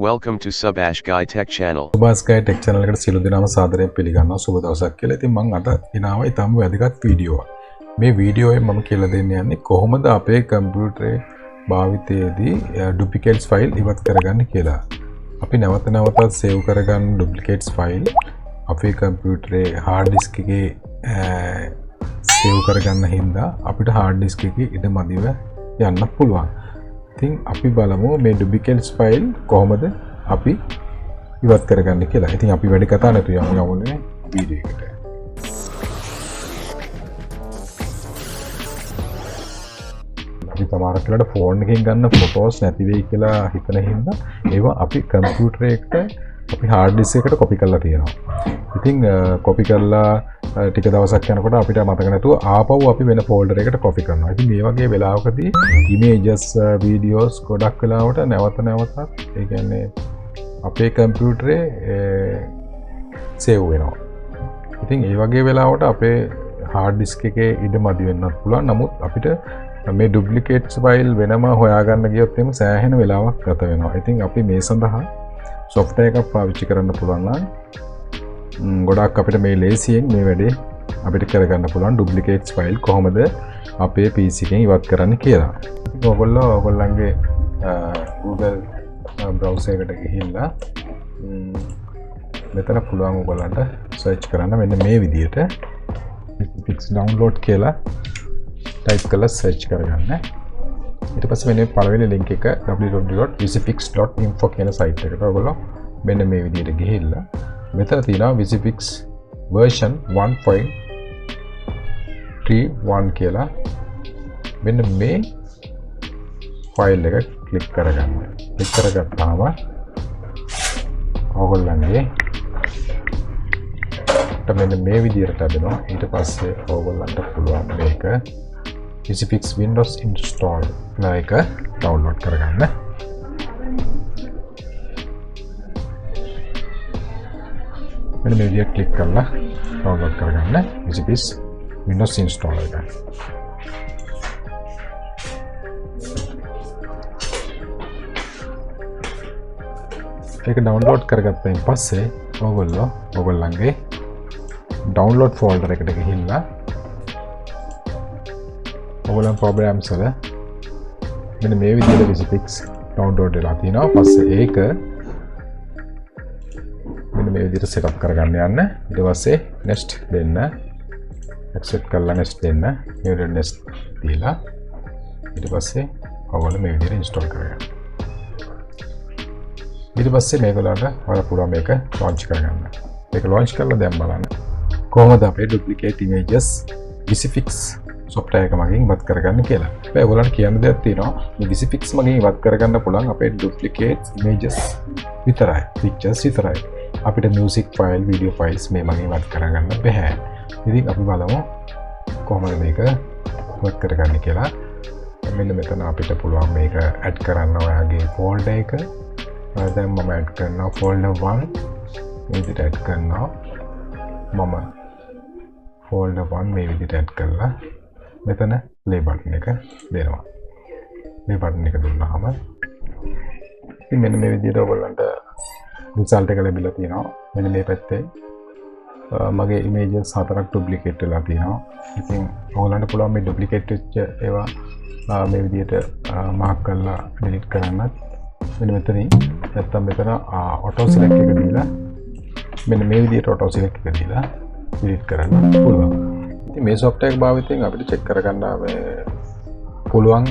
Welcome to Subash Tech Channel. Subash Tech Channel එකට සියලු දෙනාම සාදරයෙන් පිළිගන්නවා. සුබ දවසක් කියලා. ඉතින් මම අද එනවා ඊටම වැදගත් වීඩියෝවක්. මේ වීඩියෝයෙන් මම කියලා දෙන්න යන්නේ කොහොමද අපේ කම්පියුටරේ භාවිතයේදී ඩුප්ලිකේට්ස් ෆයිල් ඉවත් කරගන්න කියලා. අපි නැවත නැවතත් සේව් කරගන්න ඩුප්ලිකේට්ස් ෆයිල් අපේ කම්පියුටරේ හાર્ඩ් ඩිස්ක් එකේ සේව් කරගන්න හින්දා අපිට හાર્ඩ් ඩිස්ක් එකේ ඉඩ මදිව යන්න පුළුවන්. ඉතින් අපි බලමු මේ ඩුප්ලිකේට්ස් ෆයිල් කොහොමද අපි ඉවත් කරගන්න කියලා. ඉතින් අපි වැඩි කතා නැතුව යමු වීඩියෝ එකට. අපි සමහර වෙලාවට ෆෝන් එකෙන් ගන්න ෆොටෝස් නැති වෙයි කියලා හිතන හින්දා ඒවා අපි කම්පියුටර් එකට අපි හાર્ඩ් ඩිස්ක් එකට කොපි කරලා තියෙනවා. ඉතින් කොපි කරලා ටික දවසක් යනකොට අපිට මතක නැතුව ආපහු අපි වෙන ෆෝල්ඩර් එකකට කොපි කරනවා. ඉතින් මේ වගේ වෙලාවකදී ඉමේජස් වීඩියෝස් ගොඩක් වෙලාවට නැවත නැවතත් ඒ කියන්නේ අපේ කම්පියුටරේ සේව් වෙනවා. ඉතින් ඒ වගේ වෙලාවට අපේ හાર્ඩ් ඩිස්ක් එකේ ඉඩ මදි වෙන්නත් පුළුවන්. නමුත් අපිට මේ ඩුප්ලිකේට්ස් ෆයිල් වෙනම හොයාගන්න ගියොත් එimhe සෑහෙන වෙලාවක් ගත වෙනවා. ඉතින් අපි මේ සඳහා software එකක් පාවිච්චි කරන්න පුළුවන් නම් ගොඩක් අපිට මේ ලේසියෙන් මේ වැඩේ අපිට කරගන්න පුළුවන් ඩුප්ලිකේට්ස් ෆයිල් කොහොමද අපේ PC එකෙන් ඉවත් කරන්න කියලා. ඔයගොල්ලෝ ඔයගොල්ලන්ගේ Google browser එකට ගිහිල්ලා මෙතන පුළුවන් ඔයගොල්ලන්ට search කරන්න මෙන්න මේ විදිහට fix download කියලා type කරලා search කරගන්න. ඊට පස්සේ මෙන්න පළවෙනි link එක www.visifix.info කියන site එකට ඔයගොල්ලෝ මෙන්න මේ විදිහට ගිහිල්ලා මෙතන තියෙනවා Visifix version 1.31 කියලා මෙන්න මේ ෆයිල් එක ක්ලික් කරගන්න. ක්ලික් කරගත්තාම ඔයගොල්ලන්ගේ මෙන්න මේ විදිහට ලැබෙනවා. ඊට පස්සේ ඔයගොල්ලන්ට පුළුවන් මේක Visifix Windows install එක download කරගන්න. මෙන්න මේ විදිහට ක්ලික් කරලා download කරගන්න Visifix Windows install එක. ඒක download කරගත්තයින් පස්සේ ඔයගොල්ලන්ගේ download folder එකට ගිහිල්ලා ඔයගොල්ලන් programs වල මෙන්න මේ විදිහට Visifix download වෙලා තිනවා. පස්සේ ඒක මෙන්න මේ විදිහට setup කරගන්න යන්න. ඊට පස්සේ next දෙන්න. accept කරලා next දෙන්න. මේ next දීලා ඊට පස්සේ ඔයගොල්ලෝ මේ විදිහට install කරගන්න. ඊට පස්සේ මේගොල්ලන්ට ඔයාලා පුළුවන් මේක launch කරගන්න. මේක launch කරලා දැන් බලන්න කොහොමද අපේ duplicate images Visifix software එක මගින් ඉවත් කරගන්න කියලා. හැබැයි ඔයගොල්ලන්ට කියන්න දෙයක් තියෙනවා. මේ Visifix මගින් ඉවත් කරගන්න පුළුවන් අපේ duplicate images විතරයි. pictures විතරයි. අපිට music file, video files මේ මගින් ඉවත් කරගන්න බෑ. ඉතින් අපි බලමු කොහොමද මේක ඉවත් කරගන්න කියලා. මෙන්න මෙතන අපිට පුළුවන් මේක add කරන්න ඔයාගේ folder එක. දැන් මම add කරනවා folder 1. මේ විදිහට add කරනවා. මම folder 1 මේ විදිහට add කරලා මෙතන play button එක දෙනවා. play button එක දුන්නාම ඉතින් මෙන්න මේ විදිහට ඔයගොල්ලන්ට result එක ලැබිලා තියෙනවා. මෙන්න මේ පැත්තේ මගේ images 4ක් duplicate වෙලා තියෙනවා. ඉතින් ඔයගොල්ලන්ට පුළුවන් මේ duplicate වෙච්ච ඒවා මේ විදිහට mark කරලා delete කරන්නත් මෙන්න මෙතනින් නැත්තම් මෙතන auto select එක දීලා මෙන්න මේ විදිහට auto select එක දීලා delete කරන්න පුළුවන්. ඉතින් මේ software එක භාවිතයෙන් අපිට check කරගන්න මේ පුළුවන්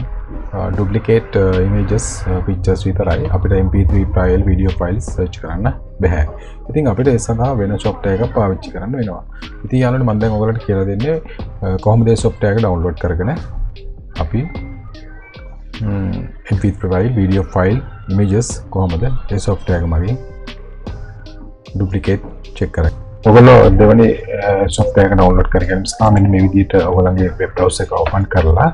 duplicate images pictures විතරයි. අපිට mp3 file video files search කරන්න බෑ. ඉතින් අපිට ඒ සඳහා වෙන software එකක් පාවිච්චි කරන්න වෙනවා. ඉතින් යාළුවනේ මම දැන් ඔයගලට කියලා දෙන්නේ කොහොමද මේ software එක download කරගෙන අපි mp3 file video file images කොහොමද මේ software එක මගින් duplicate check කරන්නේ. ඔයගොල්ලෝ දෙවෙනි software එක download කරගෙන මෙන්න මේ විදිහට ඔයගොල්ලන්ගේ web browser එක open කරලා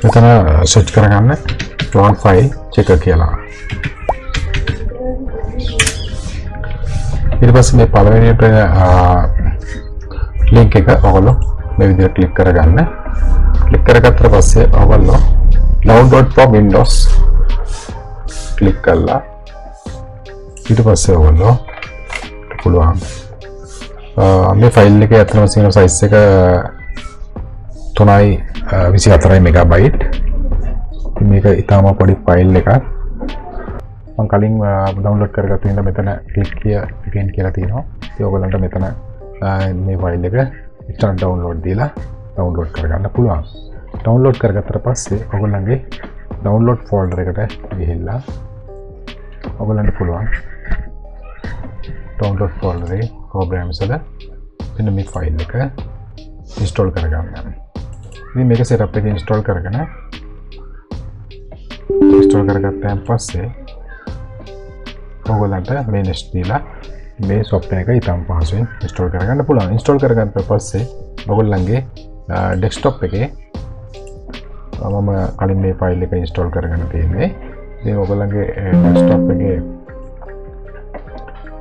මෙතන search කරගන්න clone file checker කියලා. ඊට පස්සේ මේ පළවෙනි link එක ඔයගොල්ලෝ මේ විදිහට click කරගන්න. click කරගත්තට පස්සේ ඔයගොල්ලෝ download for Windows ක්ලික් කරලා ඊට පස්සේ ඔයගොල්ලෝ පුළුවන් මේ ෆයිල් එකේ අතනම තියෙන සයිස් එක 3.24 මෙගාබයිට්. මේක ඉතාම පොඩි ෆයිල් එකක්. මම කලින් ඩවුන්ලෝඩ් කරගත්ත ඉඳන් මෙතන ක්ලික් again කියලා තියෙනවා. ඉතින් ඔයගොල්ලන්ට මෙතන මේ ෆයිල් එක ඉන්ස්ටාල් ඩවුන්ලෝඩ් දීලා ඩවුන්ලෝඩ් කරගන්න පුළුවන්. ඩවුන්ලෝඩ් කරගත්තට පස්සේ ඔයගොල්ලන්ගේ ඩවුන්ලෝඩ් ෆෝල්ඩර් එකට ගිහිල්ලා ඔයගොල්ලන්ට පුළුවන් ඩවුන්ලෝඩ් ෆෝල්ඩරේ ප්‍රෝග්‍රෑම්ස් වල මෙන්න මේ ෆයිල් එක ඉන්ස්ටෝල් කරගන්න. ඉතින් මේක සෙටප් එක ඉන්ස්ටෝල් කරගෙන ඉන්ස්ටෝල් කරගත්තාන් පස්සේ ඔයගොල්ලන්ට මේ next දීලා මේ software එක ඉතාම පහසුවෙන් ඉන්ස්ටෝල් කරගන්න පුළුවන්. ඉන්ස්ටෝල් කරගත්ත පස්සේ ඔයගොල්ලන්ගේ ඩෙස්ක්ටොප් එකේ මම කලින් මේ ෆයිල් එක ඉන්ස්ටෝල් කරගෙන තියෙන්නේ. ඉතින් ඔයගොල්ලන්ගේ ඩෙස්ක්ටොප් එකේ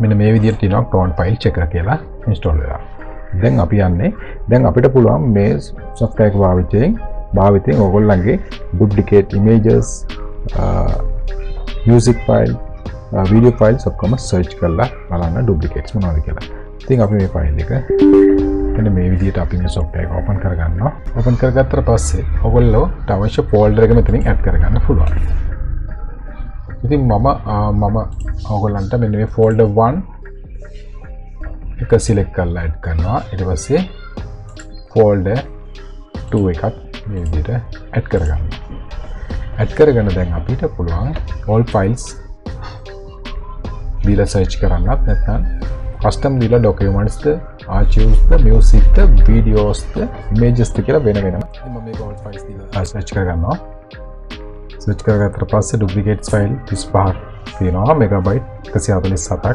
මෙන්න මේ විදිහට තියෙනවා clone file checker කියලා ඉන්ස්ටෝල් වෙලා. දැන් අපි යන්නේ දැන් අපිට පුළුවන් මේ software එක භාවිතයෙන් ඔයගොල්ලන්ගේ duplicate images music file video files ඔක්කොම search කරලා බලන්න duplicates මොනවද කියලා. ඉතින් අපි මේ ෆයිල් එක මෙන්න මේ විදිහට අපි මේ software එක open කරගන්නවා. open කරගත්තට පස්සේ ඔයගොල්ලෝට අවශ්‍ය folder එක මෙතනින් add කරගන්න පුළුවන්. ඉතින් මම ඔයගොල්ලන්ට මෙන්න මේ folder 1 එක select කරලා add කරනවා. ඊට පස්සේ folder 2 එකත් මේ විදිහට add කරගන්නවා. add කරගෙන දැන් අපිට පුළුවන් all files දීලා search කරන්නත් නැත්නම් custom දීලා documents ද archives ද music ද videos ද images ද කියලා වෙන වෙනම මම මේක all files දීලා search කරගන්නවා. search කරගත්තට පස්සේ duplicates file 35 තියෙනවා megabyte 147ක්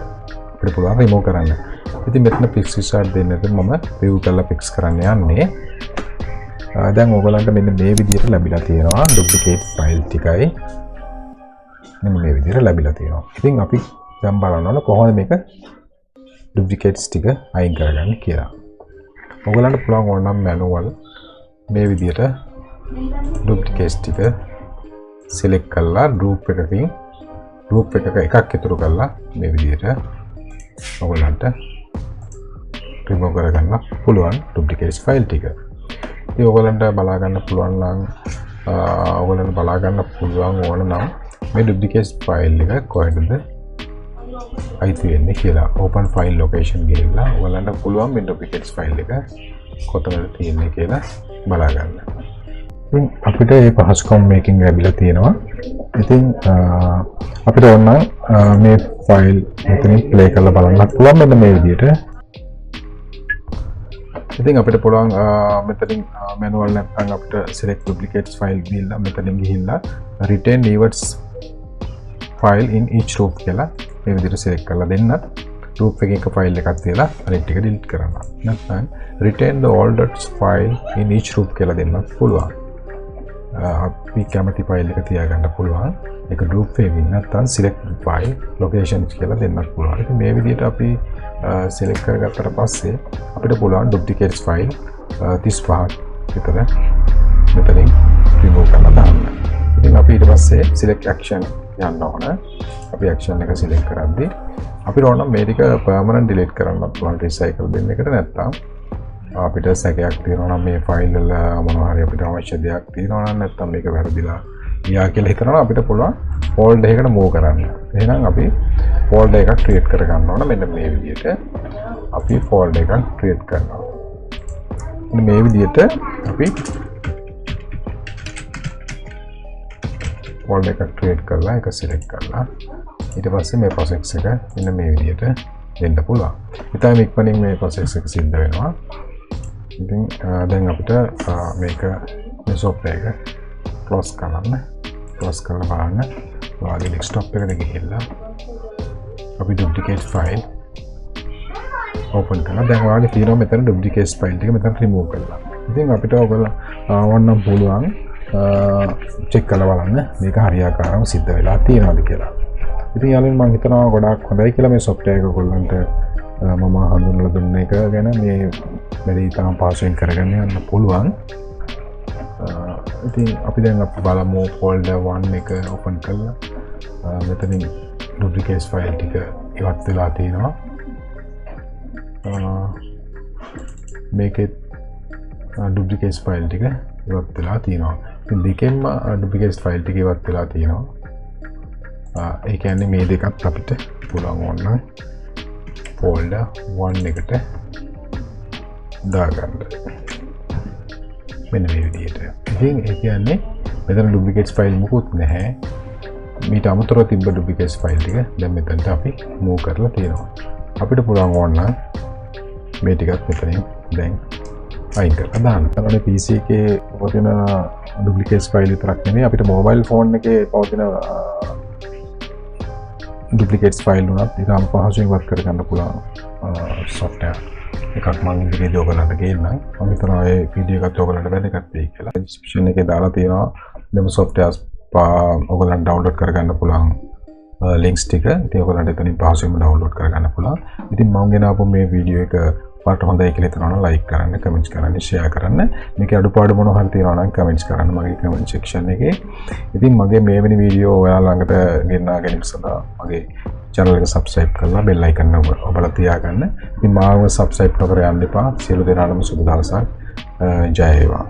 අපිට පුළුවන් remove කරන්න. ඉතින් මෙතන fix result දෙන්නද මම review කරලා fix කරන්න යන්නේ. දැන් ඔයගලන්ට මෙන්න මේ විදිහට ලැබිලා තියෙනවා duplicate file ටිකයි මෙන්න මේ විදිහට ලැබිලා තියෙනවා. ඉතින් අපි දැන් බලන්න ඕන කොහොමද මේක duplicates ටික අයින් කරගන්නේ කියලා. ඔයගලන්ට පුළුවන් ඕනනම් manual මේ විදිහට duplicates ටික select කරලා group එකක එකක් ඉතුරු කරලා මේ විදිහට ඔයගලන්ට remove කරගන්න පුළුවන් duplicates file ටික. ඉතින් ඔයගලන්ට බලා ගන්න පුළුවන් නම් ඔයගලන්ට බලා ගන්න පුළුවන් ඕන නම් මේ duplicates file එක කොහෙද අයිති වෙන්නේ කියලා open file location ගිහිල්ලා ඔයගලන්ට පුළුවන් මේ duplicates file එක කොතනද තියෙන්නේ කියලා බලා ගන්න. ඉතින් අපිට මේ පහසුකම් මේකින් ලැබිලා තියෙනවා. ඉතින් අපිට ඕන මේ ෆයිල් මෙතනින් ප්ලේ කරලා බලන්නත් පුළුවන් මෙන්න මේ විදිහට. ඉතින් අපිට පුළුවන් මෙතනින් manual නැත්නම් අපිට select duplicates file ගිහිල්ලා මෙතනින් ගිහිල්ලා retain events file in each group කියලා මේ විදිහට select කරලා දෙන්නත් group එකේ එක file එකක් තියලා අනිත් ටික delete කරන්න. නැත්නම් retain the all dots file in each group කියලා දෙන්නත් පුළුවන්. අපි කැමති file එක තියාගන්න පුළුවන්. ඒක group එකකින් නැත්නම් select file locations කියලා දෙන්නත් පුළුවන්. ඉතින් මේ විදිහට අපි select කරගත්තට පස්සේ අපිට පුළුවන් duplicates file 35ක් විතර මෙතනින් remove කරලා දාන්න. ඉතින් අපි ඊට පස්සේ select action යන්න ඕන. අපි action එක select කරද්දී අපිට ඕන මේ ටික permanent delete කරන්නත් පුළුවන් recycle bin එකට. නැත්නම් අපිට සැකයක් තියෙනවා නම් මේ ෆයිල් වල මොනවා හරි අපිට අවශ්‍ය දෙයක් තියෙනවා නම් නැත්නම් මේක වැරදිලා ගියා කියලා හිතනවා අපිට පුළුවන් folder එකකට move කරන්න. එහෙනම් අපි folder එකක් create කර ගන්න ඕන. මෙන්න මේ විදිහට අපි folder එකක් create කරනවා. මෙන්න මේ විදිහට අපි folder එකක් create කරලා ඒක select කරලා ඊට පස්සේ මේ process එක මෙන්න මේ විදිහට දෙන්න පුළුවන්. ඉතින් ඉක්මනින් මේ process එක සිද්ධ වෙනවා. ඉතින් දැන් අපිට මේක මේ software එක close කරලා බලන්න. ඔයාගේ desktop එකට ගිහිල්ලා අපි duplicate file open කරලා දැන් ඔයාගේ තියෙනවා මෙතන duplicate file ටික මෙතන remove කරලා. ඉතින් අපිට ඔයගොල්ලෝ ඕනනම් පුළුවන් check කරලා බලන්න මේක හරියාකාරව සිද්ධ වෙලා තියෙනවද කියලා. ඉතින් යාළුවනේ මම හිතනවා ගොඩාක් හොඳයි කියලා මේ software එක ඔයගොල්ලන්ට මම හඳුන්වලා දුන්න එක ගැන මේ වැඩි තාම පාසෙන් කරගෙන යන්න පුළුවන්. ඉතින් අපි දැන් අපි බලමු folder 1 එක open කරලා මෙතනින් ඩුප්ලිකේට්ස් ෆයිල් ටික ඉවත් වෙලා තියෙනවා. මේකෙත් ඩුප්ලිකේට්ස් ෆයිල් ටික ඉවත් වෙලා තියෙනවා. ඉතින් දෙකෙන්ම ඩුප්ලිකේට්ස් ෆයිල් ටික ඉවත් වෙලා තියෙනවා. ඒ කියන්නේ මේ දෙකත් අපිට පුළුවන් ඕන ෆෝල්ඩර් 1 එකට දාගන්න. මෙන්න මේ විදිහට. ඉතින් ඒ කියන්නේ මෙතන ඩුප්ලිකේට්ස් ෆයිල් මොකුත් නැහැ. මීට අමතරව තිබ්බ ඩුප්ලිකේට්ස් ෆයිල් ටික දැන් මෙතනට අපි මූව් කරලා තියෙනවා. අපිට පුළුවන් ඕන මේ ටිකත් මෙතනින් දැන් අයින් කරලා දාන්න. තමයි PC එකේ පවතින ඩුප්ලිකේට්ස් ෆයිල් විතරක් නෙමෙයි අපිට මොබයිල් ෆෝන් එකේ පවතින ඩුප්ලිකේට්ස් ෆයිල් උනත් ඊටම පහසුවෙන් වර්ක් කරගන්න පුළුවන් software එකක් මම ඉදිරියේදී ඔයගලන්ට ගේන්නම්. මම හිතනවා මේ වීඩියෝ එකත් ඔයගලන්ට වැදගත් වෙයි කියලා. description එකේ දාලා තියෙනවා මෙම softwares ඔයගලන්ට download කරගන්න පුළුවන් links ටික. ඉතින් ඔයගලන්ට එතනින් පහසුවෙන්ම download කරගන්න පුළුවන්. ඉතින් මම ගෙනාවු මේ වීඩියෝ එක ඔයාලට හොඳයි කියලා හිතනවා නම් like කරන්න, comments කරන්න, share කරන්න. මේකේ අඩුපාඩු මොනවා හරි තියෙනවා නම් comments කරන්න මගේ comment section එකේ. ඉතින් මගේ මේ වෙනි වීඩියෝ ඔයාලා ළඟට ගෙනා ගැනීම සඳහා මගේ channel එක subscribe කරලා bell icon එක ඔබලා තියාගන්න. ඉතින් මාව subscribe නොකර යන්න එපා. සියලු දෙනාටම සුබ දවසක්. ජය වේවා.